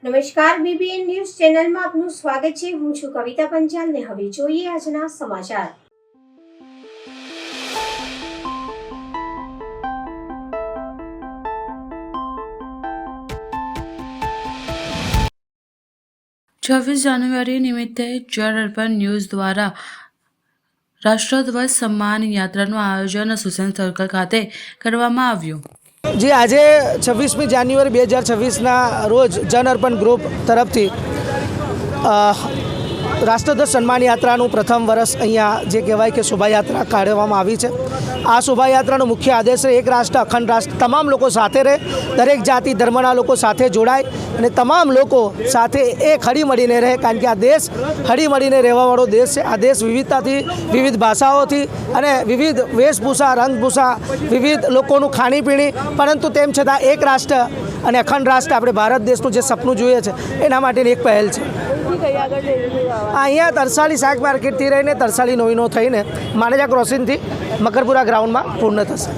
નમસ્કાર, BBN news ચેનલમાં આપનું સ્વાગત છે। હું છું કવિતા પંચાલ ને હવે જોઈએ આજના સમાચાર। જાન્યુઆરી નિમિત્તે જળ અર્પણ ન્યૂઝ દ્વારા રાષ્ટ્રધ્વજ સન્માન યાત્રાનું આયોજન સુસેન સર્કલ ખાતે કરવામાં આવ્યું। જે આજે 26મી જાન્યુઆરી 2026ના રોજ જન અર્પણ ગ્રુપ તરફથી રાષ્ટ્રધ્વજ સન્માન યાત્રાનું પ્રથમ વર્ષ અહીંયા જે કહેવાય કે શોભાયાત્રા કાઢવામાં આવી છે। આ શોભાયાત્રાનો મુખ્ય આદેશ છે એક રાષ્ટ્ર અખંડ રાષ્ટ્ર, તમામ લોકો સાથે રહે, દરેક જાતિ ધર્મના લોકો સાથે જોડાય અને તમામ લોકો સાથે એક હળી મળીને રહે, કારણ કે આ દેશ હળી મળીને રહેવાવાળો દેશ છે। આ દેશ વિવિધતાથી, વિવિધ ભાષાઓથી અને વિવિધ વેશભૂષા, રંગભૂષા, વિવિધ લોકોનું ખાણીપીણી, પરંતુ તેમ છતાં એક રાષ્ટ્ર અને અખંડ રાષ્ટ્ર આપણે ભારત દેશનું જે સપનું જોઈએ છે એના માટેની એક પહેલ છે। અહીંયા તરસાલી શાક માર્કેટથી રહીને તરસાલી નોઈનો થઈને માનેજા ક્રોસિંગથી મકરપુરા ગ્રાઉન્ડમાં પૂર્ણ થશે।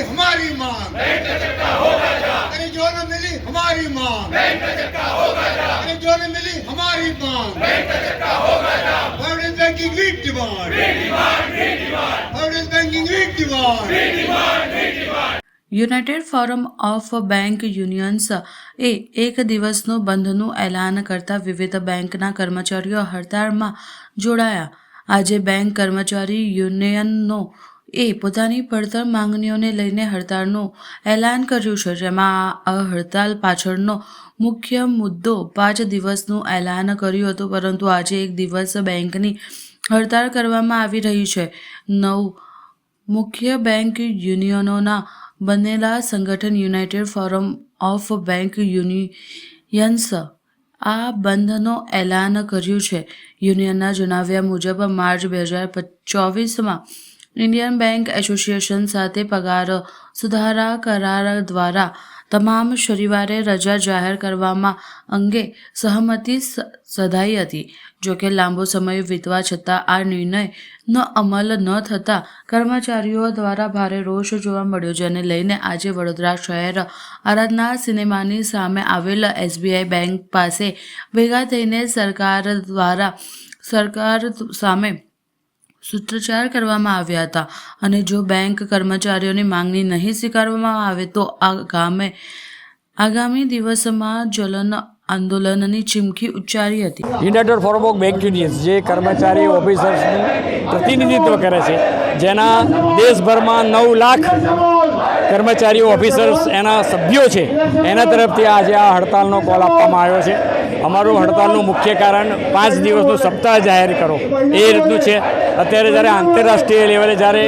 हमारी मांग अरे जो न मिली हमारी मांग अरे जो न मिली हमारी मांग World is banking weak demand World is banking weak demand United Forum of Bank Unions એ એક દિવસનો બંધનું એલાન કરતા વિવિધ બેંકના કર્મચારીઓ હડતાળમાં જોડાયા। આજે બેંક કર્મચારી યુનિયનનો એ પોતાની પડતર માંગણીઓને લઈને હડતાળનું એલાન કર્યું છે, જેમાં આ હડતાળ પાછળનો મુખ્ય મુદ્દો 5 દિવસનું એલાન કર્યું હતું, પરંતુ આજે એક દિવસ બેંકની હડતાળ કરવામાં આવી રહી છે। 9 મુખ્ય બેંક યુનિયનોના બનેલા સંગઠન United Forum of Bank unions આ બંધનો એલાન કર્યું છે। યુનિયનના જણાવ્યા મુજબ માર્ચ 2024માં ઇન્ડિયન બેંક એસોસિએશન સાથે પગાર સુધારા કરાર દ્વારા તમામ શનિવારે રજા જાહેર કરવામાં અંગે સહમતિ સધાઈ હતી। જોકે લાંબો સમય વીતવા છતાં આ નિર્ણયનો અમલ ન થતાં કર્મચારીઓ દ્વારા ભારે રોષ જોવા મળ્યો, જેને લઈને આજે વડોદરા શહેર આરાધના સિનેમાની સામે આવેલ SBI બેંક પાસે ભેગા થઈને સરકાર સામે સૂત્રોચ્ચાર કરવામાં આવ્યા હતા અને જો બેંક કર્મચારીઓની માંગણી નહીં સ્વીકારવામાં આવે તો આગામી દિવસમાં જલન આંદોલનની ચીમકી ઉચ્ચારી હતી। United Forum of Bank unions જે કર્મચારી ઓફિસર્સનું પ્રતિનિધિત્વ કરે છે, જેના દેશભરમાં 9 લાખ કર્મચારીઓ ઓફિસર્સ એના સભ્યો છે, એના તરફથી આજે આ હડતાલનો કોલ આપવામાં આવ્યો છે। અમારું હડતાલનું મુખ્ય કારણ 5 દિવસનું સપ્તાહ જાહેર કરો એ રીતનું છે। અત્યારે જ્યારે આંતરરાષ્ટ્રીય લેવલે જ્યારે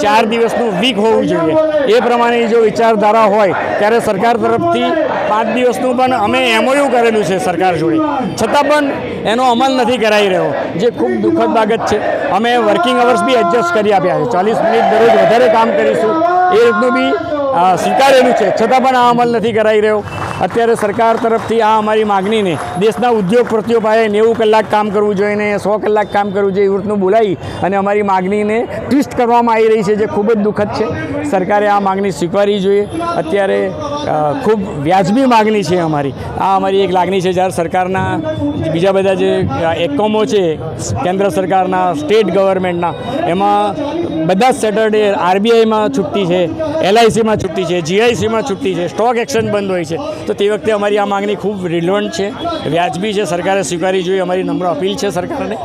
4 દિવસનું વીક હોવું જોઈએ એ પ્રમાણે જો વિચારધારા હોય ત્યારે સરકાર તરફથી 5 દિવસનું પણ અમે MOU કરેલું છે સરકાર જોડે, છતાં પણ એનો અમલ નથી કરાઈ રહ્યો, જે ખૂબ દુઃખદ બાબત છે। અમે વર્કિંગ અવર્સ બી એડજસ્ટ કરી આપ્યા છે, 40 મિનિટ દરરોજ વધારે કામ કરીશું એ રીતનું બી સ્વીકારેલું છે, છતાં પણ આ અમલ નથી કરાઈ રહ્યો। અત્યારે સરકાર તરફથી આ અમારી માગણીને દેશના ઉદ્યોગપતિઓ પાસે 90 કલાક કામ કરવું જોઈએ ને 100 કલાક કામ કરવું જોઈએ એવી રીતનું બોલાવી અને અમારી માગણીને ટ્વિસ્ટ કરવામાં આવી રહી છે, જે ખૂબ જ દુઃખદ છે. સરકારે આ માગણી સ્વીકારવી જોઈએ. અત્યારે ખૂબ વ્યાજબી માગણી છે અમારી. આ અમારી એક લાગણી છે. જ્યારે સરકારના બીજા બધા જે એકમો છે કેન્દ્ર સરકારના, સ્ટેટ ગવર્મેન્ટના, એમાં બધા જ સેટરડે આરબીઆઈમાં છુટ્ટી છે, LICમાં છુટ્ટી છે, GICમાં છુટ્ટી છે, સ્ટોક એક્સચેન્જ બંધ હોય છે. તો તે વખતે અમારી આ માગણી ખૂબ રિલેવન્ટ છે, વ્યાજબી છે. સરકારે સ્વીકારવી જોઈએ. અમારી નમ્ર અપીલ છે સરકારને.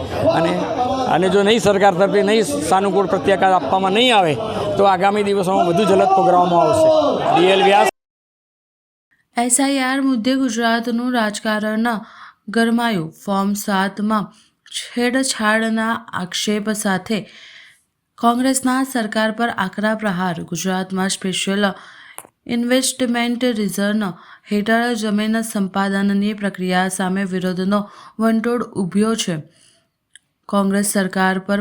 અને જો નહીં સરકાર તરફથી નહીં સાનુકૂળ પ્રત્યાઘાત આપવામાં નહીં આવે તો આગામી દિવસોમાં વધુ જલદ પ્રોગ્રામો આવશે. DL વ્યાસ. SIR મુદ્દે ગુજરાતનું રાજકારણ ગરમાયું. ફોર્મ 7માં છેડછાડના આક્ષેપ સાથે કોંગ્રેસના સરકાર પર આકરા પ્રહાર. ગુજરાતમાં સ્પેશિયલ ઇન્વેસ્ટમેન્ટ રિઝર્વ હેઠળ જમીન સંપાદનની પ્રક્રિયા સામે વિરોધનો વંટોળ ઊભ્યો છે. કોંગ્રેસ સરકાર પર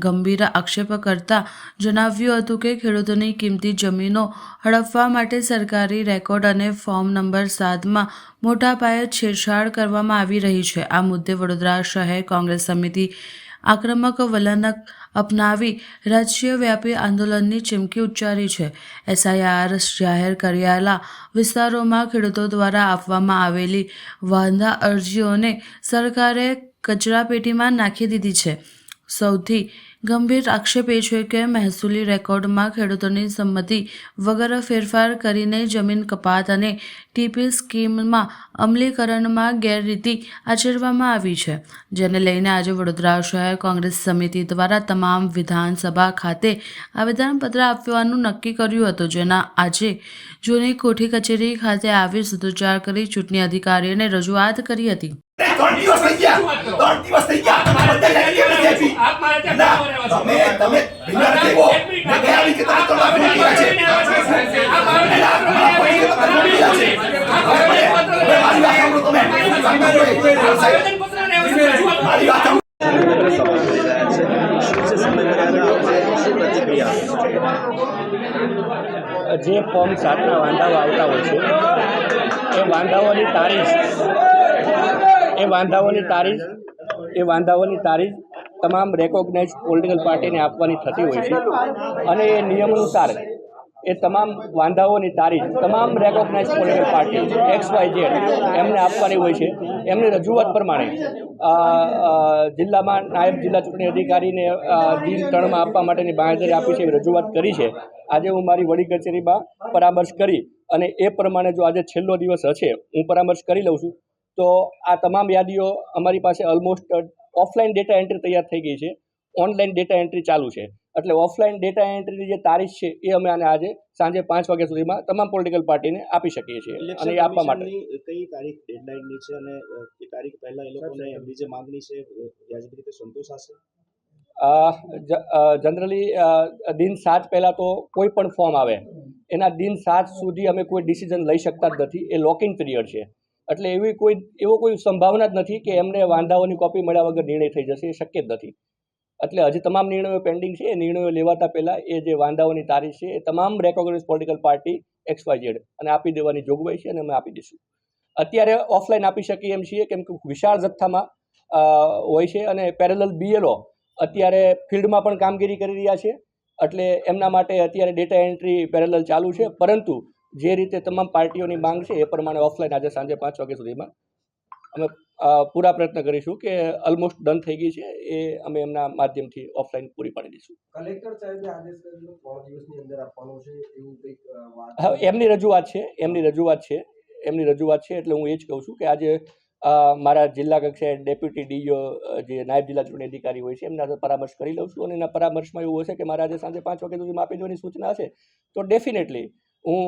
ગંભીર આક્ષેપ કરતા જણાવ્યું હતું કે ખેડૂતોની કિંમતી જમીનો હડપવા માટે સરકારી રેકોર્ડ અને ફોર્મ નંબર 7માં મોટા પાયે છેડછાડ કરવામાં આવી રહી છે. આ મુદ્દે વડોદરા શહેર કોંગ્રેસ સમિતિ આક્રમક વલણ અપનાવી રાજ્યવ્યાપી આંદોલનની ચીમકી ઉચ્ચારી છે. SIR જાહેર કરાયેલા વિસ્તારોમાં ખેડૂતો દ્વારા આપવામાં આવેલી વાંધા અરજીઓને સરકારે કચરાપેટીમાં નાખી દીધી છે. સૌથી ગંભીર આક્ષેપ એ છે કે મહેસૂલી રેકોર્ડમાં ખેડૂતોની સંમતિ વગર ફેરફાર કરીને જમીન કપાત અને TP સ્કીમમાં અમલીકરણમાં ગેરરીતિ આચરવામાં આવી છે, જેને લઈને આજે વડોદરા શહેર કોંગ્રેસ સમિતિ દ્વારા તમામ વિધાનસભા ખાતે આવેદનપત્ર આપવાનું નક્કી કર્યું હતું, જેના આજે જૂની કોઠી કચેરી ખાતે આવી સૂત્રોચ્ચાર કરી ચૂંટણી અધિકારીઓને રજૂઆત કરી હતી. 3 દિવસ થઈ ગયા. 3 દિવસ થઈ ગયા. તમે ભીના દેવો મેં ગયા વીકે તમે તો આપી દીધા છે. મારી વાત જે ફોર્મ 7ના વાંધાઓ આવતા હોય છે એ વાંધાઓની તારીખ તમામ રેકોગ્નાઇઝ પોલિટિકલ પાર્ટીને આપવાની થતી હોય છે. અને એ નિયમ અનુસાર એ તમામ વાંધાઓની તારીખ તમામ રેકોગ્નાઇઝ પોલિટિકલ પાર્ટી XYZ એમને આપવાની હોય છે. એમની રજૂઆત પ્રમાણે જિલ્લામાં નાયબ જિલ્લા ચૂંટણી અધિકારીને દિન 3માં આપવા માટેની બાંહેધરી આપી છે, એવી રજૂઆત કરી છે. આજે હું મારી વડી કચેરીમાં પરામર્શ કરી અને એ પ્રમાણે જો આજે છેલ્લો દિવસ હશે હું પરામર્શ કરી લઉં છું તો આ તમામ યાદીઓ અમારી પાસે ઓલમોસ્ટ ઓફલાઈન ડેટા એન્ટ્રી તૈયાર થઈ ગઈ છે, ઓનલાઈન ડેટા એન્ટ્રી ચાલુ છે. એટલે ઓફલાઈન ડેટા એન્ટ્રીની જે તારીખ છે એ અમે આને આજે સાંજે 5 વાગ્યા સુધીમાં તમામ પોલિટિકલ પાર્ટીને આપી શકીએ છીએ. અને એ આપવા માટે કઈ તારીખ ડેડલાઇનની છે અને એ તારીખ પહેલા એ લોકોને એમની જે માંગણી છે વ્યાજબી રીતે સંતોષ હશે? જનરલી દિન 7 પહેલાં તો કોઈ પણ ફોર્મ આવે એના દિન 7 સુધી અમે કોઈ ડિસિઝન લઈ શકતા જ નથી. એ લોકિંગ પિરિયડ છે. એટલે એવો કોઈ સંભાવના જ નથી કે એમને વાંધાઓની કોપી મળ્યા વગર નિર્ણય થઈ જશે. એ શક્ય જ નથી. એટલે હજી તમામ નિર્ણયો પેન્ડિંગ છે. એ નિર્ણયો લેવાતા પહેલાં એ જે વાંધાઓની તારીખ છે એ તમામ રેકોગ્નાઇઝ પોલિટિકલ પાર્ટી XYZ અને આપી દેવાની જોગવાઈ છે અને અમે આપી દઈશું. અત્યારે ઓફલાઈન આપી શકીએ એમ છીએ કેમ કે વિશાળ જથ્થામાં હોય છે અને પેરેલલ BLO અત્યારે ફિલ્ડમાં પણ કામગીરી કરી રહ્યા છે. એટલે એમના માટે અત્યારે ડેટા એન્ટ્રી પેરેલલ ચાલુ છે. પરંતુ જે રીતે તમામ પાર્ટીઓની માંગ છે એ પ્રમાણે ઓફલાઈન આજે સાંજે 5 વાગ્યા સુધીમાં અમે પૂરા પ્રયત્ન કરીશું કે ઓલમોસ્ટ ડન થઈ ગઈ છે એ અમે એમના માધ્યમથી ઓફલાઈન પૂરી પાડી દઈશું. કલેક્ટર સાહેબે આદેશ કરેલો 3 દિવસની અંદર આપવાનો છે એવું કંઈક વાત? હા, એમની રજૂઆત છે. એટલે હું એ જ કહું છું કે આજે મારા જિલ્લા કક્ષાએ ડેપ્યુટી DO જે નાયબ જિલ્લા ચૂંટણી અધિકારી હોય છે એમના સાથે પરામર્શ કરી લઉં છું. અને એના પરામર્શમાં એવું હશે કે મારે આજે સાંજે 5 વાગ્યા સુધીમાં આપી દેવાની સૂચના હશે તો ડેફિનેટલી હું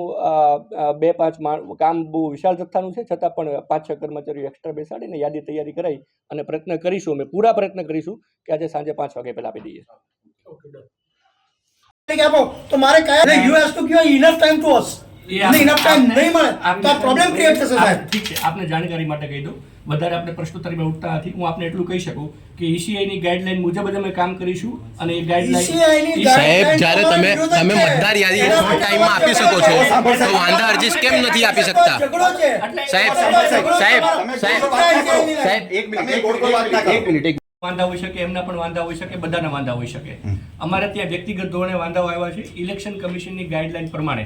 2-5 કામ બહુ વિશાળ જથ્થાનું છે છતાં પણ 5-6 કર્મચારીઓ એક્સ્ટ્રા બેસાડીને યાદી તૈયારી કરાવી અને પ્રયત્ન કરીશું. અમે પૂરા પ્રયત્ન કરીશું કે આજે સાંજે 5 વાગ્યા પહેલાં આપી દઈએ. આપો તો મારે કયા you has two give enough time to us. Enough time નહીં મળે તો આ પ્રોબ્લેમ ક્રિએટ થશે સાહેબ. ઠીક છે, આપને જાણકારી માટે કહી દઉં, વધારે આપણે પ્રશ્નોત્તરીમાં ઉઠતા નથી. હું આપને એટલું કહી શકું કે ઈસીઆઈની ગાઈડલાઈન મુજબ જ અમે કામ કરીશું અને એ ગાઈડલાઈન સાહેબ, જ્યારે તમે મતદાર યાદી શોર્ટ ટાઈમમાં આપી શકો છો તો વાંધા અરજી કેમ નથી આપી શકતા? સાહેબ એક મિનિટ. વાંધા હોઈ શકે, એમના પણ વાંધા હોઈ શકે, બધાના વાંધા હોઈ શકે. અમારે ત્યાં વ્યક્તિગત ધોરણે વાંધાઓ આવ્યા છે. ઇલેક્શન કમિશનની ગાઈડલાઈન પ્રમાણે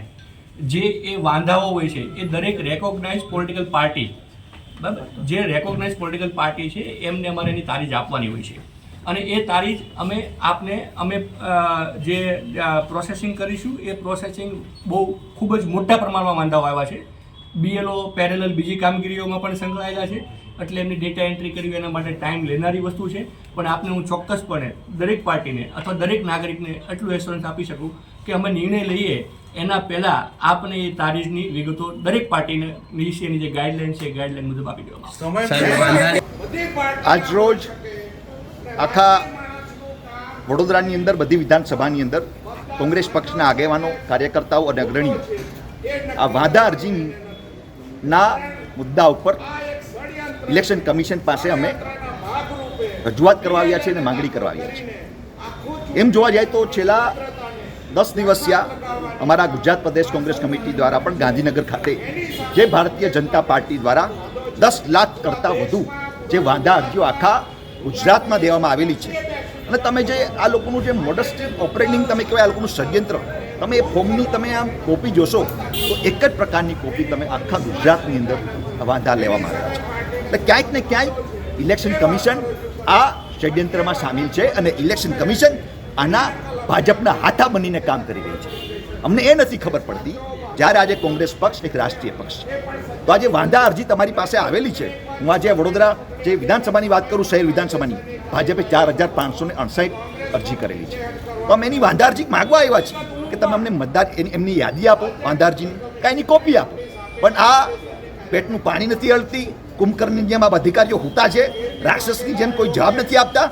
જે એ વાંધાઓ હોય છે એ દરેક રેકોગ્નાઇઝ પોલિટિકલ પાર્ટી, બરાબર, જે રેકોગ્નાઇઝ પોલિટિકલ પાર્ટી છે એમને અમારે એની તારીખ આપવાની હોય છે અને એ તારીખ અમે જે પ્રોસેસિંગ કરીશું એ પ્રોસેસિંગ બહુ ખૂબ જ મોટા પ્રમાણમાં વાંધાઓ આવ્યા છે. બીએલઓ પેરેલલ બીજી કામગીરીઓમાં પણ સંકળાયેલા છે, એટલે એમની ડેટા એન્ટ્રી કરવી એના માટે ટાઈમ લેનારી વસ્તુ છે. પણ આપને હું ચોક્કસપણે દરેક પાર્ટીને અથવા દરેક નાગરિકને એટલું એશ્યોરન્સ આપી શકું કે અમે નિર્ણય લઈએ એના પહેલાં આપને એ તારીખની વિગતો દરેક પાર્ટીને નીચેની જે ગાઈડલાઈન છે એ ગાઈડલાઈન મુજબ આપી દેવામાં આવશે. આજ રોજ આખા વડોદરાની અંદર બધી વિધાનસભાની અંદર કોંગ્રેસ પક્ષના આગેવાનો, કાર્યકર્તાઓ અને અગ્રણીઓ આ વાંધા અરજીના મુદ્દા ઉપર ઇલેક્શન કમિશન પાસે અમે રજૂઆત કરવા આવ્યા છીએ અને માંગણી કરવા આવ્યા છીએ. એમ જોવા જાય તો છેલ્લા 10 દિવસ થયા અમારા ગુજરાત પ્રદેશ કોંગ્રેસ કમિટી દ્વારા પણ ગાંધીનગર ખાતે જે ભારતીય જનતા પાર્ટી દ્વારા 10 લાખ કરતાં વધુ જે વાંધા અરજીઓ આખા ગુજરાતમાં દેવામાં આવેલી છે અને તમે જે આ લોકોનું જે મોડસ ઓપરેટિંગ તમે કહેવાય, આ લોકોનું ષડયંત્ર, તમે એ ફોર્મની તમે આમ કોપી જોશો તો એક જ પ્રકારની કોપી તમે આખા ગુજરાતની અંદર વાંધા લેવામાં આવ્યા છે. એટલે ક્યાંક ને ક્યાંક ઇલેક્શન કમિશન આ ષડયંત્રમાં સામેલ છે અને ઇલેક્શન કમિશન આના ભાજપના હાથા બનીને કામ કરી રહી છે. અમને એ નથી ખબર પડતી, જ્યારે આજે કોંગ્રેસ પક્ષ એક રાષ્ટ્રીય પક્ષ છે તો આજે વાંધા અરજી તમારી પાસે આવેલી છે. હું આજે વડોદરા જે વિધાનસભાની વાત કરું, શહેર વિધાનસભાની, ભાજપે 4558 અરજી કરેલી છે. તો અમે એની વાંધા અરજી માગવા આવ્યા છીએ કે તમે અમને મતદાર એમની યાદી આપો વાંધા અરજીની, કાંઈ એની કોપી આપો. પણ આ પેટનું પાણી નથી હળતી, કુંભકર્ણની જેમ આ અધિકારીઓ હોતા છે, રાક્ષસની જેમ કોઈ જવાબ નથી આપતા.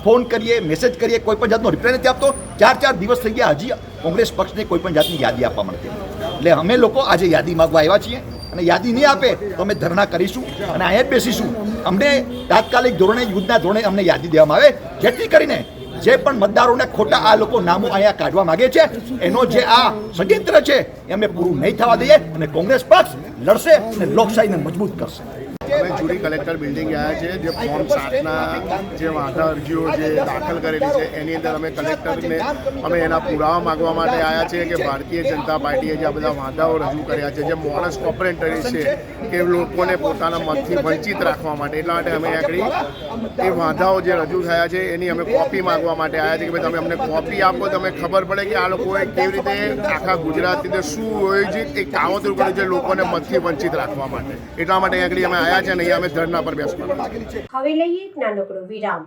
ફોન કરીએ, મેસેજ કરીએ, કોઈ પણ જાતનો રિપ્લાય નથી આપતો. 4 દિવસ થઈ ગયા, હજી કોંગ્રેસ પક્ષને કોઈ પણ જાતની યાદી આપવા મળતી. એટલે અમે લોકો આજે યાદી માગવા આવ્યા છીએ અને યાદી નહીં આપે તો અમે ધરણા કરીશું અને અહીંયા જ બેસીશું. અમને તાત્કાલિક ધોરણે, યુદ્ધના ધોરણે અમને યાદી દેવામાં આવે, જેથી કરીને જે પણ મતદારોને ખોટા આ લોકો નામો અહીંયા કાઢવા માંગે છે એનો જે આ ષડયંત્ર છે એ અમે પૂરું નહીં થવા દઈએ અને કોંગ્રેસ પક્ષ લડશે અને લોકશાહીને મજબૂત કરશે. અમે જુડી કલેક્ટર બિલ્ડિંગ આવ્યા છે. જે ફોર્મ 7ના જે વાંધા અરજીઓ જે દાખલ કરેલી છે એની અંદર અમે કલેક્ટરને એના પુરાવા માગવા માટે આવ્યા છીએ કે ભારતીય જનતા પાર્ટીએ જે આ બધા વાંધાઓ રજૂ કર્યા છે, જે મોડસ ઓપરેટરી છે કે લોકોને પોતાના મતથી વંચિત રાખવા માટે, એટલા માટે અમે આગળ એ વાંધાઓ જે રજૂ થયા છે એની અમે કોપી માગવા માટે આવ્યા છે કે ભાઈ તમે અમને કોપી આપો, તમે ખબર પડે કે આ લોકોએ કેવી રીતે આખા ગુજરાતની અંદર શું હોય છે એ કાવતરું કર્યું છે લોકોને મતથી વંચિત રાખવા માટે. એટલા માટે આગળ અમે આવ્યા છે ને અહીંયા અમે ધરના પર બેસવા. હવે લઈએ એક નાનકડો વિરામ.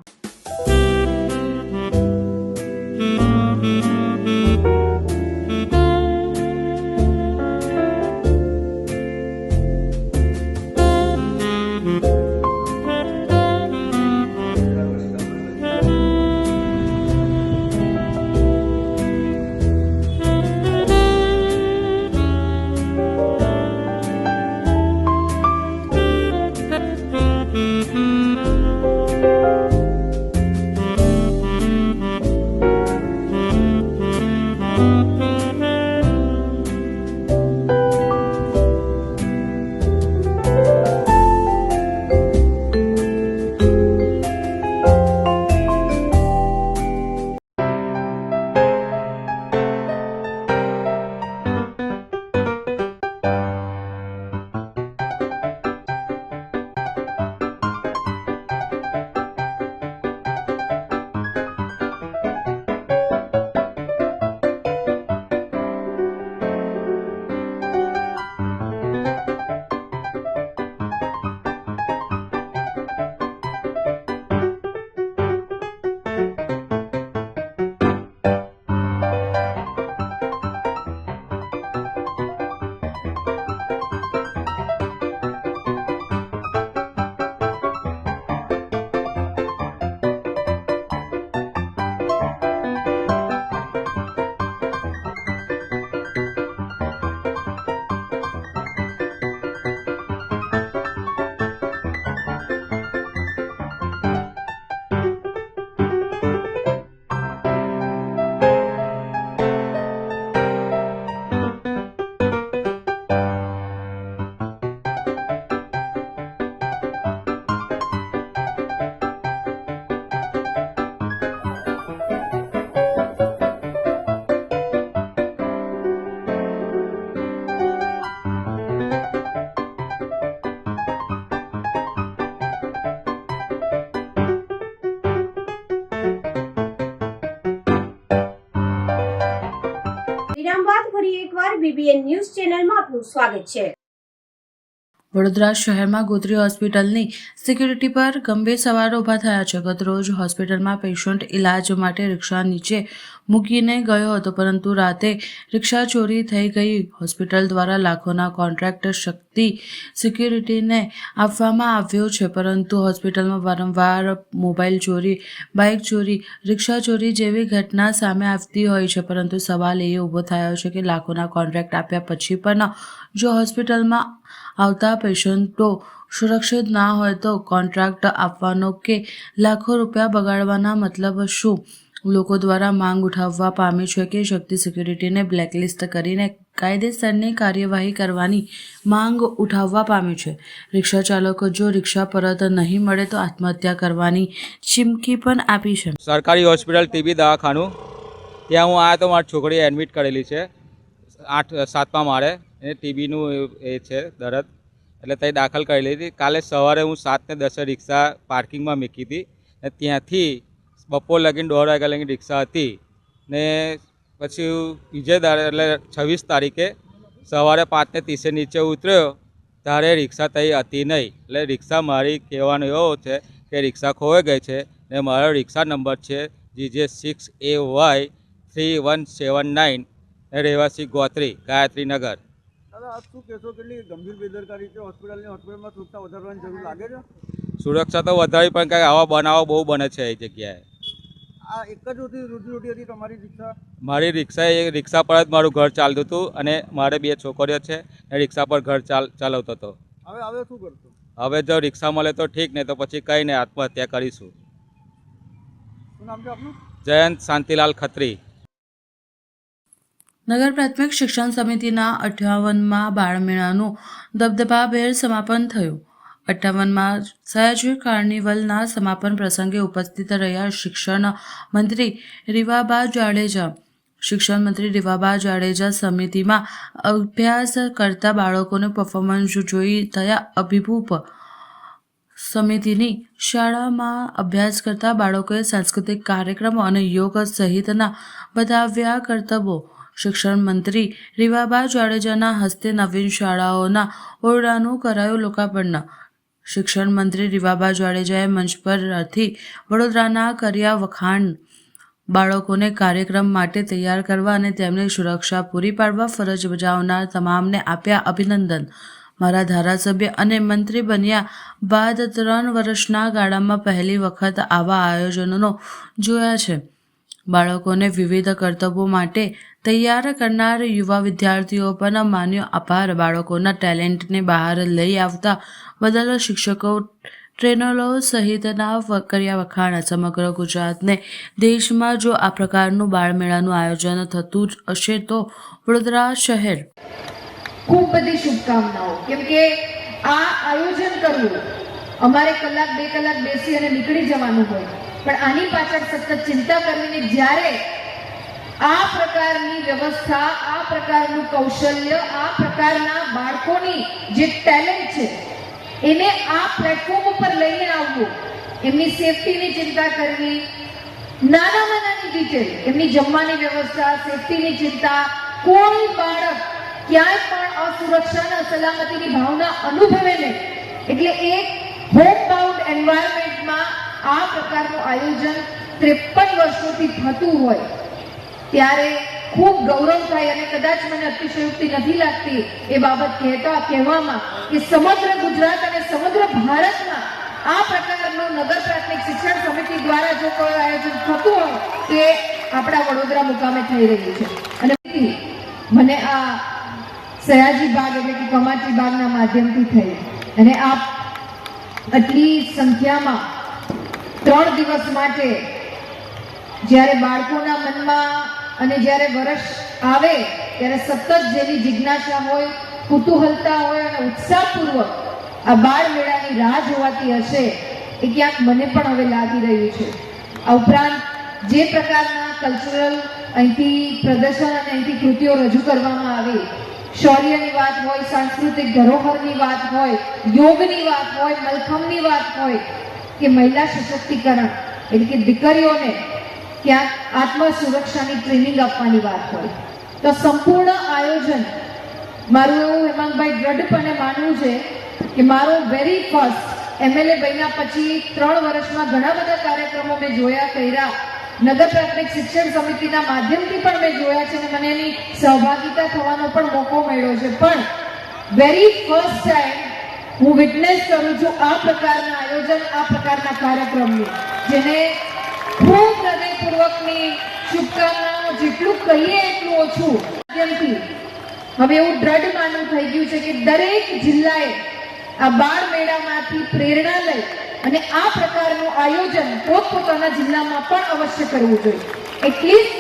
BBN ન્યૂઝ ચેનલમાં આપનું સ્વાગત છે. વડોદરા શહેરમાં ગોત્રી હોસ્પિટલની સિક્યુરિટી પર ગંભીર સવાલો ઊભા થયા છે. ગતરોજ હોસ્પિટલમાં પેશન્ટ ઇલાજ માટે રિક્ષા નીચે મૂકીને ગયો હતો, પરંતુ રાતે રિક્ષા ચોરી થઈ ગઈ. હોસ્પિટલ દ્વારા લાખોના કોન્ટ્રાક્ટ શક્તિ સિક્યુરિટીને આપવામાં આવ્યો છે, પરંતુ હોસ્પિટલમાં વારંવાર મોબાઈલ ચોરી, બાઇક ચોરી, રિક્ષા ચોરી જેવી ઘટના સામે આવતી હોય છે. પરંતુ સવાલ એ ઊભો થયો છે કે લાખોના કોન્ટ્રાક્ટ આપ્યા પછી પણ જો હોસ્પિટલમાં આવતા પેશન્ટો સુરક્ષિત ના હોય તો કોન્ટ્રાક્ટ આપવાનો કે લાખો રૂપિયા બગાડવાના મતલબ શું? લોકો દ્વારા માંગ ઉઠાવવા પામી છે કે શક્તિ સિક્યુરિટીને બ્લેકલિસ્ટ કરીને કાયદેસરની કાર્યવાહી કરવાની માંગ ઉઠાવવા પામી છે. રિક્ષા ચાલકો જો રિક્ષા પરત નહીં મળે તો આત્મહત્યા કરવાની ચીમકી પણ આપી છે. સરકારી હોસ્પિટલ ટીબી દવાખાનું, ત્યાં હું આવ્યો તો મારી છોકરી એડમિટ કરેલી છે 7મા માળે. એને ટીબીનું એ છે દર્દ, એટલે ત્યાં દાખલ કરેલી હતી. કાલે સવારે હું 7:10 રિક્ષા પાર્કિંગમાં મૂકી હતી ને ત્યાંથી બપોર લગીને 1:30 વાગ્યા લગીને રિક્ષા હતી ને પછી બીજે દાડે એટલે 26 તારીખે સવારે 5:30 નીચે ઉતર્યો ત્યારે રિક્ષા ત્યાં હતી નહીં. એટલે રિક્ષા મારી કહેવાનો એવો છે કે રિક્ષા ખોવાઈ ગઈ છે ને મારો રિક્ષા નંબર છે GJ6AY3179 રહેવાસી ગોત્રી, ગાયત્રીનગર. સુરક્ષા તો વધારવી પણ કાંઈ આવા બનાવો બહુ બને છે એ જગ્યાએ. મારી રિક્ષા એ રિક્ષા પર જ મારું ઘર ચાલતું હતું અને મારે 2 છોકરીઓ છે એ રિક્ષા પર ઘર ચલાવતો હતો. હવે જો રિક્ષા મળે તો ઠીક, નહીં તો પછી કંઈ નહીં, આત્મહત્યા કરીશું. જયંત શાંતિલાલ ખત્રી. નગર પ્રાથમિક શિક્ષણ સમિતિના 58મા બાળમેળાનું દબદબાભેર સમાપન થયું. 58મા સયાજી કાર્નિવલના સમાપન પ્રસંગે ઉપસ્થિત રહ્યા શિક્ષણ મંત્રી રીવાબા જાડેજા. શિક્ષણ મંત્રી રીવાબા જાડેજા સમિતિમાં અભ્યાસ કરતા બાળકોને પરફોર્મન્સ જોઈ થયા અભિભૂત. સમિતિની શાળામાં અભ્યાસ કરતા બાળકોએ સાંસ્કૃતિક કાર્યક્રમો અને યોગ સહિતના બતાવ્યા કરતબો. શિક્ષણ મંત્રી રીવાબા જાડેજાના હસ્તે નવીન શાળાઓના ઓરડાનું કરાયું લોકાર્પણ. શિક્ષણ મંત્રી રીવાબા જાડેજાએ મંચ પરથી વડોદરાના કર્યા વખાણ. બાળકોને કાર્યક્રમ માટે તૈયાર કરવા અને તેમને સુરક્ષા પૂરી પાડવા ફરજ બજાવનાર તમામને આપ્યા અભિનંદન. મારા ધારાસભ્ય અને મંત્રી બન્યા બાદ 3 વર્ષના ગાળામાં પહેલી વખત આવા આયોજનો જોયા છે. બાળકોને વિવિધ કરતબો માટે તૈયાર કરનાર યુવા વિદ્યાર્થીઓ પણ માન્યો આભાર. બાળકોના ટેલેન્ટને બહાર લઈ આવતા બદલ શિક્ષકો, ટ્રેનરો સહિતના કર્યા વખાણ. સમગ્ર ગુજરાતને દેશમાં જો આ પ્રકારનું બાળમેળાનું આયોજન થતું જ હશે તો વડોદરા શહેર ખૂબ બધી શુભકામનાઓ. કેમ કે આ આયોજન કરવું અમારે 1-2 કલાક બેસી અને નીકળી જવાનું હોય, પણ આની પાછળ સતત ચિંતા કરવીને જ્યારે આ પ્રકારની વ્યવસ્થા, આ પ્રકારનું કૌશલ્ય, આ પ્રકારના બાળકોની જે ટેલેન્ટ છે એને આ પ્લેટફોર્મ ઉપર લઈને આવવું, એમની સેફટીની ચિંતા કરવી, નાનામાં નાની ડિટેલ, એમની જમવાની વ્યવસ્થા, સેફટીની ચિંતા, કોઈ બાળક ક્યાંય પણ અસુરક્ષા અને અસલામતીની ભાવના અનુભવે નહીં. એટલે એક હોમ બાઉન્ડ એન્વાયરમેન્ટમાં આ પ્રકારનું આયોજન 53 વર્ષોથી થતું હોય ત્યારે ખૂબ ગૌરવ થાય. અને કદાચ મને અતિશયોક્તિ નથી લાગતી એ બાબત કહેવામાં કે સમગ્ર ગુજરાત અને સમગ્ર ભારતમાં આ પ્રકારનું નગર પ્રાથમિક શિક્ષણ સમિતિ દ્વારા જો કોઈ આયોજન થતું હોય તો એ આપણા વડોદરા મુકામે થઈ રહ્યું છે. અને મને આ સયાજી બાગ એટલે કે કમાટી બાગના માધ્યમથી થઈ અને આપ આટલી સંખ્યામાં 3 દિવસ માટે જ્યારે બાળકોના મનમાં અને જ્યારે વર્ષ આવે ત્યારે સતત જેવી જિજ્ઞાસા હોય, કુતૂહલતા હોય અને ઉત્સાહપૂર્વક આ બાળ મેળાની રાહ જોવાતી હશે એ ક્યાંક મને પણ હવે લાગી રહ્યું છે. આ ઉપરાંત જે પ્રકારના કલ્ચરલ અહીંથી પ્રદર્શન અને અહીંથી કૃતિઓ રજૂ કરવામાં આવી, શૌર્યની વાત હોય, સાંસ્કૃતિક ધરોહરની વાત હોય, યોગની વાત હોય, મલખમની વાત હોય કે મહિલા સશક્તિકરણ એટલે કે દીકરીઓને ક્યાંક આત્મ સુરક્ષાની ટ્રેનિંગ આપવાની વાત હોય, તો સંપૂર્ણ આયોજન મારું એવું હેમાંગભાઈ દ્રઢપણે માનવું છે કે મારો વેરી ફર્સ્ટ MLA બન્યા પછી 3 વર્ષમાં ઘણા બધા કાર્યક્રમો મેં જોયા કર્યા, નગર પ્રાથમિક શિક્ષણ સમિતિના માધ્યમથી પણ મેં જોયા છે અને મને એની સહભાગિતા થવાનો પણ મોકો મળ્યો છે. પણ વેરી ફર્સ્ટ ટાઈમ હું વિટનેસ કરું છું આ પ્રકારના આયોજન, આ પ્રકારના કાર્યક્રમની, જેને ખૂબ હૃદયપૂર્વકની શુભકામનાઓ, જેટલું કહીએ એટલું ઓછું. માધ્યમથી હવે એવું દ્રઢ માનવું થઈ ગયું છે કે દરેક જિલ્લાએ આ બાળ મેળામાંથી પ્રેરણા લઈ અને આ પ્રકારનું આયોજન પોતપોતાના જિલ્લામાં પણ અવશ્ય કરવું જોઈએ. એટલીસ્ટ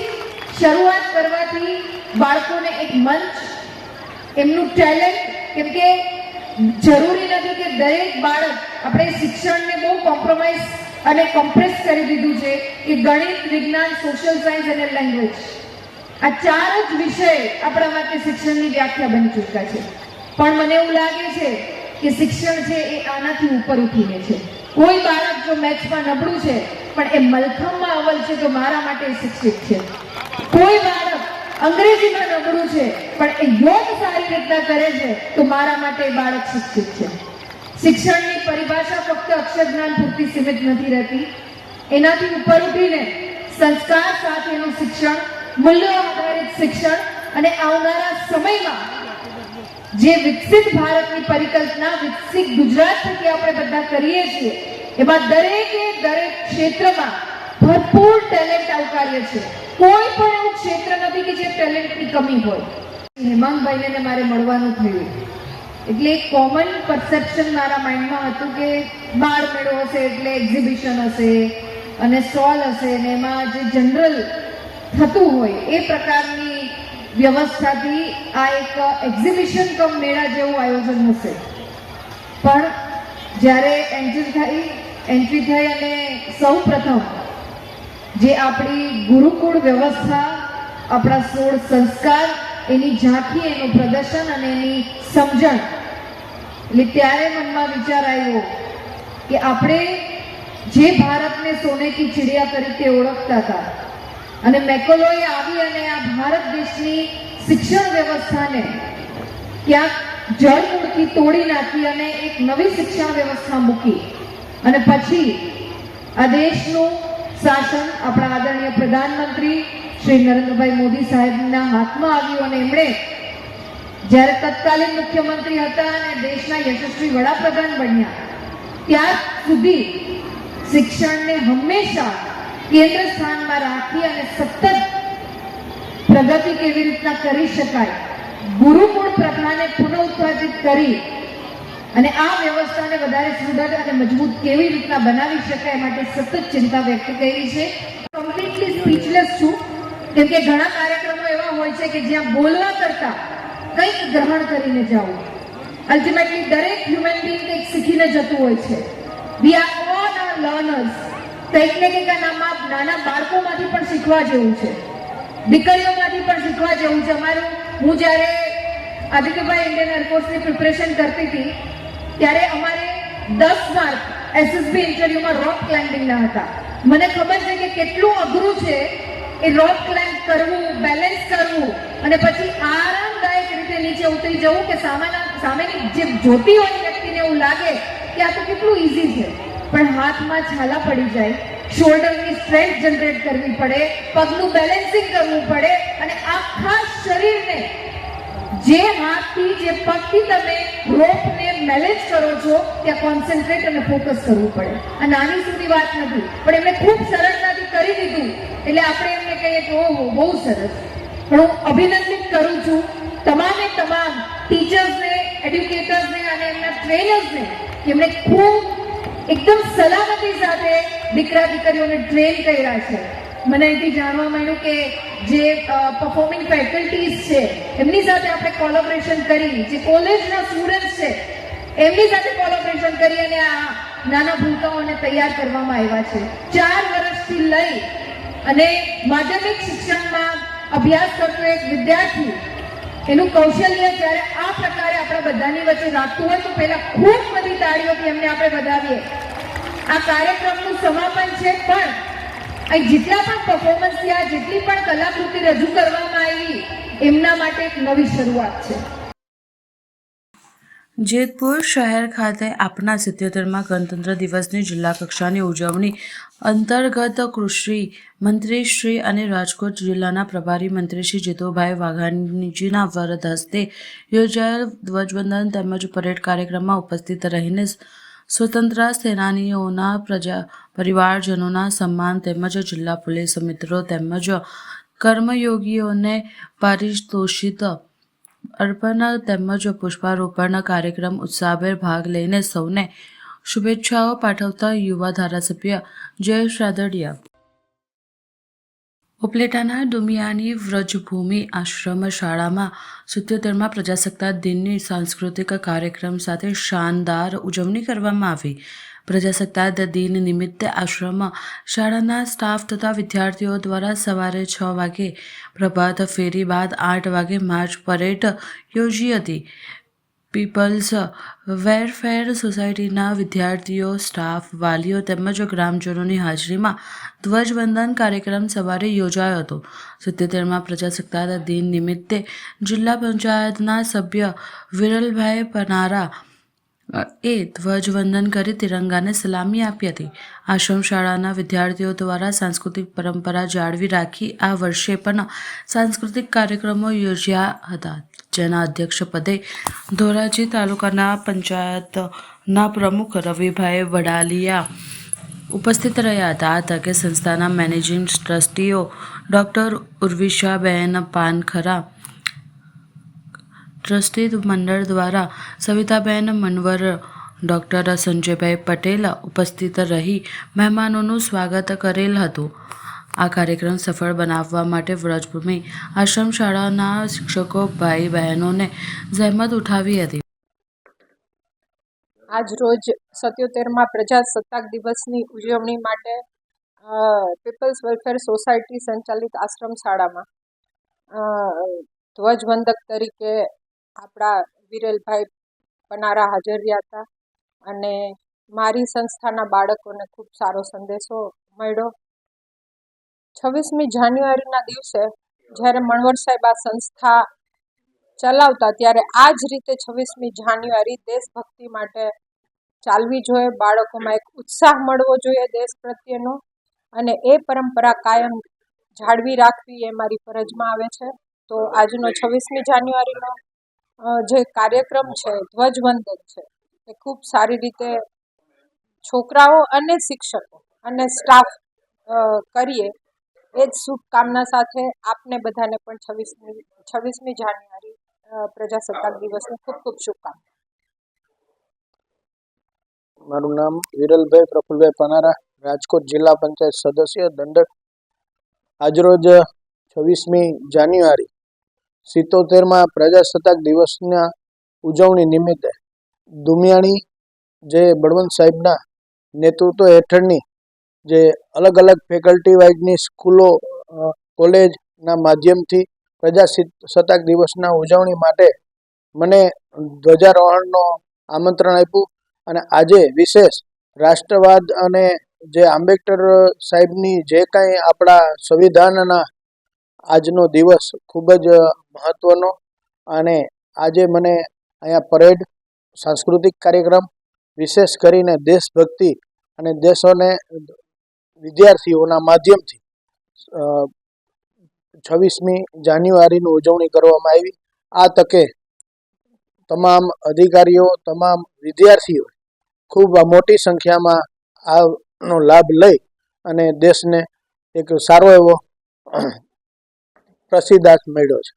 શરૂઆત કરવાથી બાળકોને એક મંચ, એમનું ટેલેન્ટ, કેમ કે જરૂરી નથી કે દરેક બાળક, આપણે શિક્ષણને બહુ કોમ્પ્રોમાઇઝ અને કોમ્પ્રેસ કરી દીધું છે કે ગણિત, વિજ્ઞાન, સોશિયલ સાયન્સ અને લેંગ્વેજ, આ 4 જ વિષય આપણા માટે શિક્ષણની વ્યાખ્યા બની ચૂક્યા છે. પણ મને એવું લાગે છે કે શિક્ષણ છે એ આનાથી ઉપર ઉઠીને છે. કોઈ બાળક જો મેથ્સમાં નબળું છે પણ એ મલખમમાં અવ્વલ છે તો મારા માટે શિક્ષિત છે. કોઈ બાળક અંગ્રેજીમાં નબળું છે પણ એ યોગ સારી રીતના કરે છે તો મારા માટે એ બાળક શિક્ષિત છે. શિક્ષણની પરિભાષા ફક્ત અક્ષર જ્ઞાન પૂરતી સીમિત નથી રહેતી. એનાથી ઉપર ઉઠીને સંસ્કાર સાથેનું શિક્ષણ, મૂલ્યો આધારિત શિક્ષણ અને આવનારા સમયમાં જે વિકસિત ભારતની પરિકલ્પના, વિકસિત ગુજરાત થકી આપણે બધા કરીએ છીએ, એમાં દરેકે દરેક ક્ષેત્રમાં ભરપૂર ટેલેન્ટ આવકાર્ય છે. કોઈ પણ એવું ક્ષેત્ર નથી કે જે ટેલેન્ટની કમી હોય. હેમાંગભાઈને મારે મળવાનું થયું એટલે એક કોમન પરસેપ્શન મારા માઇન્ડમાં હતું કે બાળ મેળો હશે એટલે એક્ઝિબિશન હશે અને સ્ટોલ હશે ને એમાં જે જનરલ થતું હોય એ પ્રકારની વ્યવસ્થાથી આ એક એક્ઝિબિશન કમ મેળા જેવું આયોજન હશે. પણ જ્યારે એન્ટ્રી થઈ અને સૌ પ્રથમ જે આપણી ગુરુકુળ વ્યવસ્થા, આપણા 16 સંસ્કાર, એની ઝાંખી, એનું પ્રદર્શન અને એની સમજણ, એટલે ત્યારે મનમાં વિચાર આવ્યો કે આપણે જે ભારતને સોને કી ચિડિયા તરીકે ઓળખતા હતા અને મેકોલોએ આવી અને આ ભારત દેશની શિક્ષણ વ્યવસ્થાને ક્યાંક જળમૂળથી તોડી નાખી અને એક નવી શિક્ષણ વ્યવસ્થા મૂકી અને પછી આ દેશનું શાસન આપણા આદરણીય પ્રધાનમંત્રી શ્રી નરેન્દ્રભાઈ મોદી સાહેબના હાથમાં આવ્યું અને એમણે જ્યારે તત્કાલીન મુખ્યમંત્રી હતા અને દેશના યશસ્વી વડાપ્રધાન બન્યા ત્યાર સુધી શિક્ષણને હંમેશા કેન્દ્ર સ્થાનમાં રાખી અને સતત પ્રગતિ કેવી રીતના કરી શકાય, ગુરુકુળ પ્રથાને પુનઃઉત્થાપિત કરી અને આ વ્યવસ્થાને વધારે સુદૃઢ અને મજબૂત કેવી રીતના બનાવી શકાય માટે સતત ચિંતા વ્યક્ત કરી છે. કમ્પ્લીટલી સ્પીચલેસ છું, કેમ કે ઘણા કાર્યક્રમો એવા હોય છે કે જ્યાં બોલવા કરતા કંઈક ગ્રહણ કરીને જવું. અલ્ટિમેટલી દરેક હ્યુમન બીંગ કંઈક શીખીને જતું હોય છે. We are all are learners. કંઈક ને કંઈક નાના બાળકોમાંથી પણ શીખવા જેવું છે, દીકરીઓમાંથી પણ શીખવા જેવું છે. હું જ્યારે આદિત્યભાઈ ઇન્ડિયન એરફોર્સની પ્રિપરેશન કરતી હતી ત્યારે અમારે 10 માર્ક SSB ઇન્ટરવ્યુમાં રોક ક્લાઇમ્બિંગના હતા. મને ખબર છે કે કેટલું અઘરું છે એ રોક ક્લાઇમ્બ કરવું, બેલેન્સ કરવું અને પછી આરામદાયક રીતે નીચે ઉતરી જવું કે સામેની જે જોતી હોય વ્યક્તિને એવું લાગે કે આ તો કેટલું ઈઝી છે, પણ હાથમાં છાલા પડી જાય, શોલ્ડરની સ્ટ્રેન્થ જનરેટ કરવી પડે, પગનું બેલેન્સિંગ કરવું પડે અને આખા શરીરને જે હાથથી, જે પગથી તમે રોપને મેનેજ કરો છો ત્યાં કોન્સન્ટ્રેટ અને ફોકસ કરવું પડે. આ નાની સુધી વાત નથી, પણ એમણે ખૂબ સરળતાથી કરી દીધું એટલે આપણે એમને કહીએ કે ઓહો બહુ સરસ. પણ હું અભિનંદિત કરું છું તમામે તમામ ટીચર્સને, એડ્યુકેટર્સને અને એમના ટ્રેનર્સને, એમણે ખૂબ એકદમ સલામતી સાથે દીકરા દીકરીઓને ટ્રેન કર્યા છે. મને અહીંથી જાણવા મળ્યું કે જે પરફોર્મિંગ ફેકલ્ટીઝ છે એમની સાથે આપણે કોલેબોરેશન કરી, જે કોલેજના સ્ટુડન્ટ્સ છે એમની સાથે કોલેબોરેશન કરી અને આ નાના ભૂલકાઓને તૈયાર કરવામાં આવ્યા છે. 4 વર્ષથી લઈ અને માધ્યમિક શિક્ષણમાં અભ્યાસ કરતો એક વિદ્યાર્થી એનું કૌશલ્ય જ્યારે આ પ્રકારે આપણા બધાની વચ્ચે રાખતું હોય તો પહેલા ખૂબ બધી તાળીઓથી એમને આપણે વધાવીએ. આ કાર્યક્રમનું સમાપન છે, પણ અહીં જેટલા પણ પરફોર્મન્સ થયા, જેટલી પણ કલાકૃતિ રજૂ કરવામાં આવી, એમના માટે એક નવી શરૂઆત છે. જેતપુર શહેર ખાતે આપના 77મા ગણતંત્ર દિવસની જિલ્લા કક્ષાની ઉજવણી અંતર્ગત કૃષિ મંત્રી શ્રી અને રાજકોટ જિલ્લાના પ્રભારી મંત્રી શ્રી જીતુભાઈ વાઘાણીજીના વરદ હસ્તે યોજાયેલ ધ્વજવંદન તેમજ પરેડ કાર્યક્રમમાં ઉપસ્થિત રહીને સ્વતંત્ર સેનાનીઓના પરિવારજનોના સન્માન તેમજ જિલ્લા પોલીસ મિત્રો તેમજ કર્મયોગીઓને પારિતોષિક અર્પણ તેમજ પુષ્પારોપણ કાર્યક્રમ ઉત્સાહભેર ભાગ લઈને સૌને શુભેચ્છાઓ પાઠવતા યુવા ધારાસભ્ય જયેશ રાદડિયા ઉપલેટાના ડુમિયાની વ્રજભૂમિ આશ્રમ શાળામાં 77મા પ્રજાસત્તાક દિનની સાંસ્કૃતિક કાર્યક્રમ સાથે શાનદાર ઉજવણી કરવામાં આવી. પ્રજાસત્તાક દિન નિમિત્તે આશ્રમ શાળાના સ્ટાફ તથા વિદ્યાર્થીઓ દ્વારા સવારે 6 વાગે પ્રભાત ફેરી બાદ 8 વાગે માર્ચ પરેડ યોજી હતી. પીપલ્સ વેલફેર સોસાયટીના વિદ્યાર્થીઓ, સ્ટાફ, વાલીઓ તેમજ ગ્રામજનોની હાજરીમાં ધ્વજવંદન કાર્યક્રમ સવારે યોજાયો હતો. 77મા પ્રજાસત્તાક દિન નિમિત્તે જિલ્લા પંચાયતના સભ્ય વિરલભાઈ પનારા એ ધ્વજવંદન કરી તિરંગાને સલામી આપી હતી. આશ્રમ શાળાના વિદ્યાર્થીઓ દ્વારા સાંસ્કૃતિક પરંપરા જાળવી રાખી આ વર્ષે પણ સાંસ્કૃતિક કાર્યક્રમો યોજ્યા હતા, જેના અધ્યક્ષ પદે ધોરાજી તાલુકાના પંચાયતના પ્રમુખ રવિભાઈ વડાલિયા ઉપસ્થિત રહ્યા હતા. આ તકે સંસ્થાના મેનેજિંગ ટ્રસ્ટીઓ ડૉક્ટર ઉર્વિશાબેન પાનખરા, ટ્રસ્ટી મંડળ દ્વારા સવિતાબેન મનવર, ડૉક્ટર સંજયભાઈ પટેલ ઉપસ્થિત રહી મહેમાનોનું સ્વાગત કરેલ હતું. આ કાર્યક્રમ સફળ બનાવવા માટે વ્રજભૂમિ આશ્રમ શાળાના શિક્ષકો ભાઈ બહેનોને જહેમત ઉઠાવી હતી. આજ રોજ 77મા પ્રજાસત્તાક દિવસની ઉજવણી માટે પીપલ્સ વેલફેર સોસાયટી સંચાલિત આશ્રમ શાળામાં ધ્વજવંદક તરીકે આપણા વિરેલભાઈ પનારા હાજર રહ્યા હતા અને મારી સંસ્થાના બાળકોને ખૂબ સારો સંદેશો મળ્યો. 26મી જાન્યુઆરીના દિવસે જ્યારે મણવર સાહેબ આ સંસ્થા ચલાવતા ત્યારે આ જ રીતે 26મી જાન્યુઆરી દેશભક્તિ માટે ચાલવી જોઈએ. બાળકોમાં એક ઉત્સાહ મળવો જોઈએ દેશ પ્રત્યેનો, અને એ પરંપરા કાયમ જાળવી રાખવી એ મારી ફરજમાં આવે છે. તો આજનો 26મી જાન્યુઆરીનો જે કાર્યક્રમ છે, ધ્વજવંદન છે, એ ખૂબ સારી રીતે છોકરાઓ અને શિક્ષકો અને સ્ટાફ કરીએ એ જ શુભકામના સાથે આપને બધાને પણ 26મી જાન્યુઆરી પ્રજાસત્તાક દિવસની ખૂબ ખૂબ શુભકામના. મારું નામ વિરલભાઈ પ્રફુલભાઈ પનારા, રાજકોટ જિલ્લા પંચાયત સદસ્ય દંડક. આજરોજ 26મી જાન્યુઆરી 77મા પ્રજાસત્તાક દિવસના ઉજવણી નિમિત્તે દુમિયાણી જે બળવંત સાહેબના નેતૃત્વ હેઠળની જે અલગ અલગ ફેકલ્ટી વાઇઝની સ્કૂલો, કોલેજના માધ્યમથી પ્રજાસત્તાક દિવસના ઉજવણી માટે મને ધ્વજારોહણનો આમંત્રણ આપ્યું અને આજે વિશેષ રાષ્ટ્રવાદ અને જે આંબેડકર સાહેબની જે કાંઈ આપણા સંવિધાનના આજનો દિવસ ખૂબ જ મહત્ત્વનો, અને આજે મને અહીંયા પરેડ, સાંસ્કૃતિક કાર્યક્રમ, વિશેષ કરીને દેશભક્તિ અને દેશોને વિદ્યાર્થીઓના માધ્યમથી 26મી જાન્યુઆરીની ઉજવણી કરવામાં આવી. આ તકે તમામ અધિકારીઓ, તમામ વિદ્યાર્થીઓ ખૂબ મોટી સંખ્યામાં આનો લાભ લઈ અને દેશને એક સારો એવો પ્રસિદ્ધાર્થ મળ્યો છે.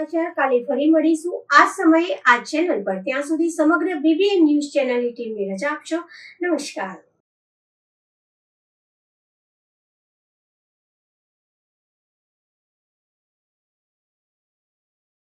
સમાચાર કાલે ફરી મળીશું આ સમયે આ ચેનલ પર. ત્યાં સુધી સમગ્ર BBN ન્યૂઝ ચેનલની ટીમને રજા આપશો. નમસ્કાર.